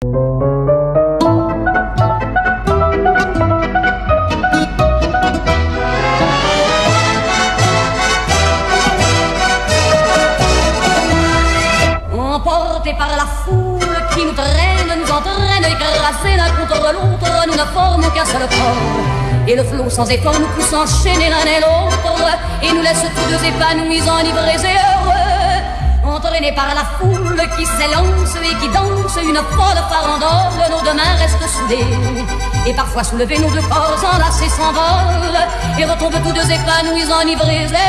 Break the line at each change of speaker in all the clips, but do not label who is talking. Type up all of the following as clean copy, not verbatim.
Emportés par la foule qui nous traîne, nous entraîne, écrasés l'un contre l'autre, nous ne formons qu'un seul corps. Et le flot sans effort nous pousse enchaîner l'un et l'autre, et nous laisse tous deux épanouis, enivrés et heureux. Entraînés par la foule qui s'élance et qui danse une folle farandole, nos deux mains restent soudées. Et parfois soulevés, nos deux corps enlacés s'envolent, et retombent tous deux épanouis, enivrés et heureux.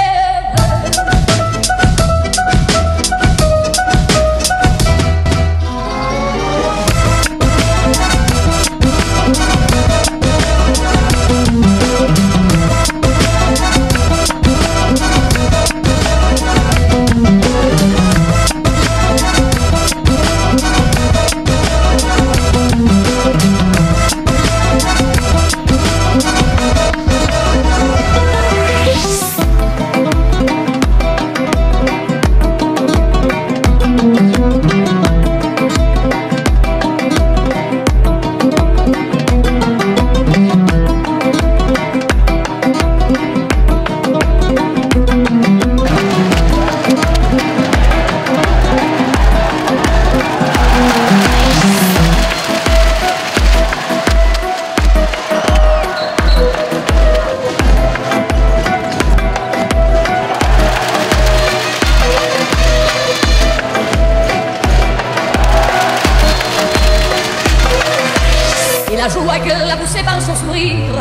La joie que la poussée par son sourire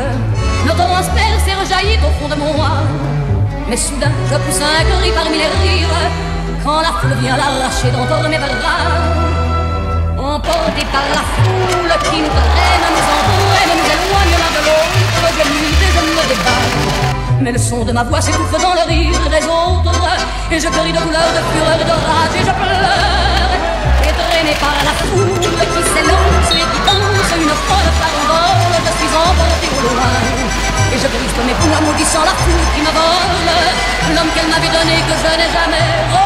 me transperce et rejaillit au fond de moi. Mais soudain je pousse un cri parmi les rires quand la foule vient l'arracher d'entre mes bras. Emportés par la foule qui nous traîne, nous entraîne, nous éloigne l'un de l'autre, je lutte et je me débat. Mais le son de ma voix s'étouffe dans le rire des autres, et je crie de douleur, de fureur, de rage et je pleure. Traîné par la foule qui s'élance et qui danse une folle farandole, je suis emporté au loin. Et je crispe mes poings maudissant la foule qui me vole l'homme qu'elle m'avait donné que je n'ai jamais retrouvé.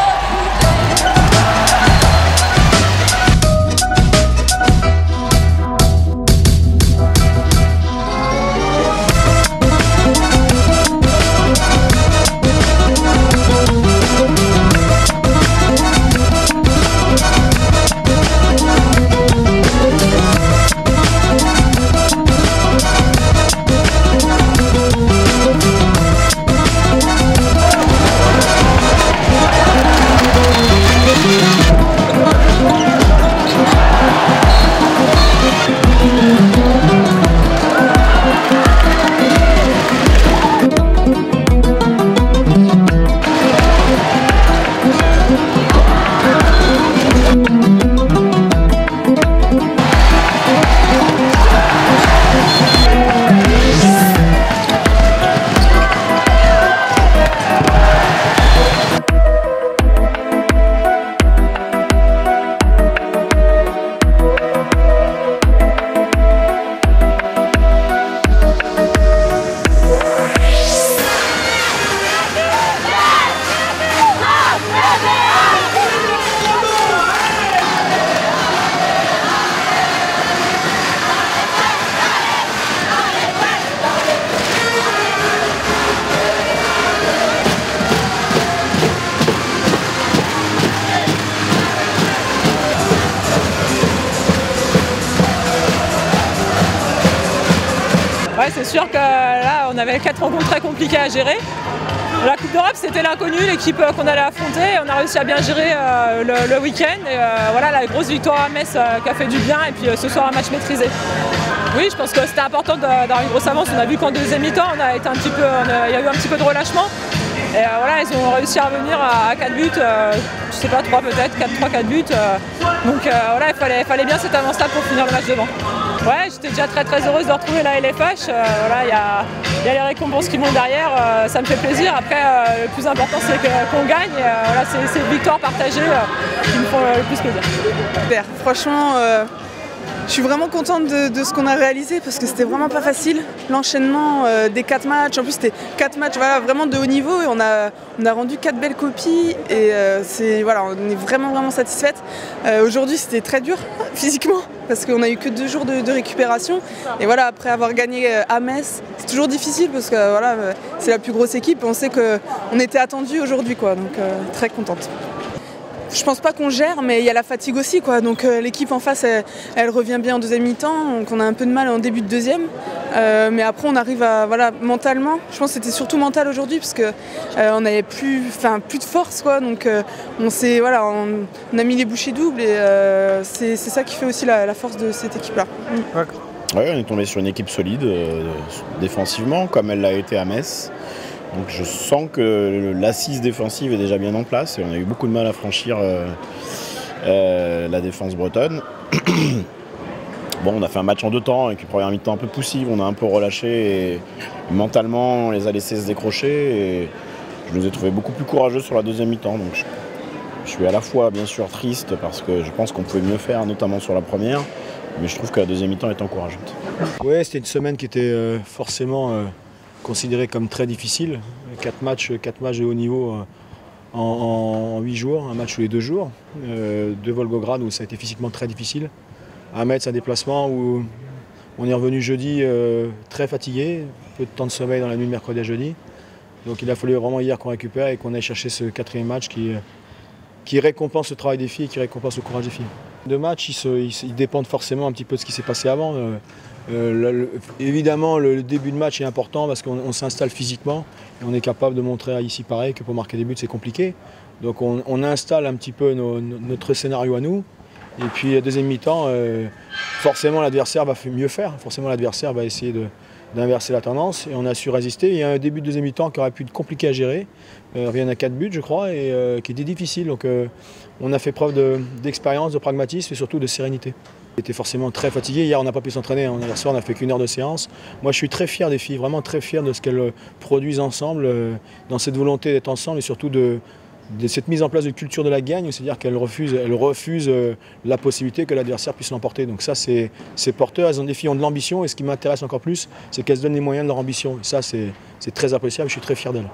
Ouais, c'est sûr que là, on avait 4 rencontres très compliquées à gérer. La Coupe d'Europe, c'était l'inconnu, l'équipe qu'on allait affronter. On a réussi à bien gérer le week-end. Et voilà, la grosse victoire à Metz qui a fait du bien. Et puis ce soir, un match maîtrisé. Oui, je pense que c'était important d'avoir une grosse avance. On a vu qu'en deuxième mi-temps, il y a eu un petit peu de relâchement. Et voilà, ils ont réussi à revenir à 4 buts, je sais pas, 3 peut-être, 4 buts. Donc voilà, il fallait bien cette avance-là pour finir le match devant. Ouais, j'étais déjà très heureuse de retrouver la LFH. Voilà, il y a les récompenses qui montent derrière, ça me fait plaisir. Après, le plus important, c'est qu'on gagne. Voilà, c'est une victoire partagée qui me font le plus plaisir.
Super, franchement, je suis vraiment contente de ce qu'on a réalisé parce que c'était vraiment pas facile. L'enchaînement des 4 matchs, en plus c'était 4 matchs voilà, vraiment de haut niveau et on a rendu 4 belles copies et voilà, on est vraiment satisfaite. Aujourd'hui c'était très dur physiquement parce qu'on a eu que 2 jours de récupération. Et voilà, après avoir gagné à Metz, c'est toujours difficile parce que voilà, c'est la plus grosse équipe. On sait qu'on était attendu aujourd'hui, quoi. Donc très contente. Je pense pas qu'on gère, mais il y a la fatigue aussi, quoi. Donc l'équipe en face, elle revient bien en deuxième mi-temps. Donc on a un peu de mal en début de deuxième. Mais après on arrive à, voilà, mentalement, je pense que c'était surtout mental aujourd'hui parce que on n'avait plus de force, quoi. Donc on a mis les bouchées doubles et c'est ça qui fait aussi la force de cette équipe-là.
Oui, on est tombé sur une équipe solide défensivement, comme elle l'a été à Metz. Donc je sens que l'assise défensive est déjà bien en place et on a eu beaucoup de mal à franchir la défense bretonne. Bon, on a fait un match en 2 temps avec une première mi-temps un peu poussive, on a un peu relâché et mentalement on les a laissés se décrocher et je nous ai trouvé beaucoup plus courageux sur la deuxième mi-temps. Donc je suis à la fois bien sûr triste parce que je pense qu'on pouvait mieux faire, notamment sur la première, mais je trouve que la deuxième mi-temps est encourageante.
Oui, c'était une semaine qui était forcément considérée comme très difficile. 4 matchs de haut niveau en 8 jours, un match tous les 2 jours. De Volgograd où ça a été physiquement très difficile. À Metz, un déplacement où on est revenu jeudi très fatigué, peu de temps de sommeil dans la nuit de mercredi à jeudi. Donc il a fallu vraiment hier qu'on récupère et qu'on aille chercher ce 4e match qui récompense le travail des filles et qui récompense le courage des filles. Les 2 matchs, ils dépendent forcément un petit peu de ce qui s'est passé avant. Évidemment, le début de match est important parce qu'on s'installe physiquement et on est capable de montrer ici pareil que pour marquer des buts, c'est compliqué. Donc on installe un petit peu notre scénario à nous. Et puis la deuxième mi-temps, forcément l'adversaire va mieux faire, forcément l'adversaire va essayer d'inverser la tendance et on a su résister. Il y a un début de deuxième mi-temps qui aurait pu être compliqué à gérer, rien à 4 buts je crois, et qui était difficile. Donc on a fait preuve d'expérience, de pragmatisme et surtout de sérénité. On était forcément très fatigué, hier on n'a pas pu s'entraîner, hier soir on n'a fait qu'1 heure de séance. Moi je suis très fier des filles, vraiment très fier de ce qu'elles produisent ensemble, dans cette volonté d'être ensemble et surtout de cette mise en place de culture de la gagne, c'est-à-dire qu'elles refusent la possibilité que l'adversaire puisse l'emporter. Donc ça, c'est porteur, elles ont des filles ont de l'ambition et ce qui m'intéresse encore plus, c'est qu'elles se donnent les moyens de leur ambition. Et ça, c'est très appréciable, je suis très fier d'elles.